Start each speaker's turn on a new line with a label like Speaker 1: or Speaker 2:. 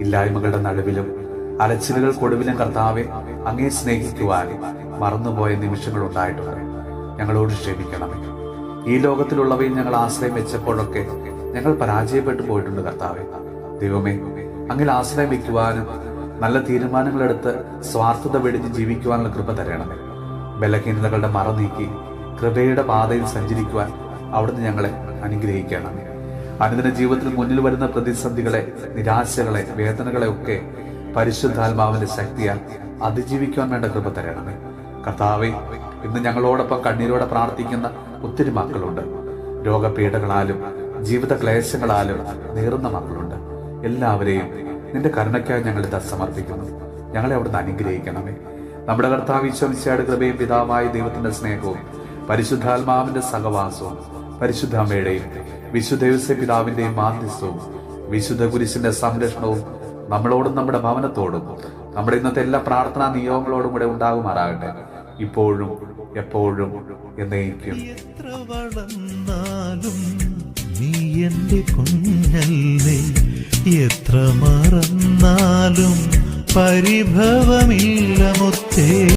Speaker 1: ഇല്ലായ്മകളുടെ നടുവിലും അലച്ചിലുകൾക്കൊടുവിലും കർത്താവെ അങ്ങേ സ്നേഹിക്കുവാൻ മറന്നുപോയ നിമിഷങ്ങൾ ഉണ്ടായിട്ടുണ്ട്. ഞങ്ങളോട് ക്ഷമിക്കണമേ. ഈ ലോകത്തിലുള്ളവയിൽ ഞങ്ങൾ ആശ്രയം വെച്ചപ്പോഴൊക്കെ ഞങ്ങൾ പരാജയപ്പെട്ടു പോയിട്ടുണ്ട് കർത്താവെ. ദൈവമേ, അങ്ങിൽ ആശ്രയം വയ്ക്കുവാനും നല്ല തീരുമാനങ്ങളെടുത്ത് സ്വാർത്ഥത വെടിഞ്ഞ് ജീവിക്കുവാനുള്ള കൃപ തരണമേ. ബലഹീനതകളുടെ മറ നീക്കി കൃപയുടെ പാതയിൽ സഞ്ചരിക്കുവാൻ അവിടുന്ന് ഞങ്ങളെ അനുഗ്രഹിക്കണമേ. അനുദിന ജീവിതത്തിൽ മുന്നിൽ വരുന്ന പ്രതിസന്ധികളെ, നിരാശകളെ, വേദനകളെ ഒക്കെ പരിശുദ്ധാത്മാവിന്റെ ശക്തിയാൽ അതിജീവിക്കുവാൻ വേണ്ട കൃപ തരണമേ. കർത്താവെ, ഇന്ന് ഞങ്ങളോടൊപ്പം കണ്ണീരോടെ പ്രാർത്ഥിക്കുന്ന ഒത്തിരി മക്കളുണ്ട്. രോഗപീഠകളാലും ജീവിത ക്ലേശങ്ങളാലും നീറുന്ന മക്കളുണ്ട്. എല്ലാവരെയും നിന്റെ കരുണയ്ക്കായി ഞങ്ങൾ ഇതാ സമർപ്പിക്കുന്നു. ഞങ്ങളെ അവിടുന്ന് അനുഗ്രഹിക്കണമേ. നമ്മുടെ കർത്താവ് ഈശോ മിശിഹായുടെ കൃപയും പിതാവായ ദൈവത്തിന്റെ സ്നേഹവും പരിശുദ്ധാത്മാവിന്റെ സഹവാസവും പരിശുദ്ധ അമ്മയുടെയും വിശുദ്ധ യോസേപ്പ് പിതാവിന്റെയും മാധ്യസ്ഥവും വിശുദ്ധ കുരിശിന്റെ സംരക്ഷണവും നമ്മളോടും നമ്മുടെ ഭവനത്തോടും നമ്മുടെ ഇന്നത്തെ എല്ലാ പ്രാർത്ഥനാ നിയോഗങ്ങളോടും കൂടെ ഉണ്ടാകുമാറാകട്ടെ, ഇപ്പോഴും എപ്പോഴും എന്നേക്കും.
Speaker 2: എത്ര വളർന്നാലും നീ എന്റെ കുഞ്ഞല്ലേ, എത്ര മറന്നാലും പരിഭവമില്ല മുത്തേ.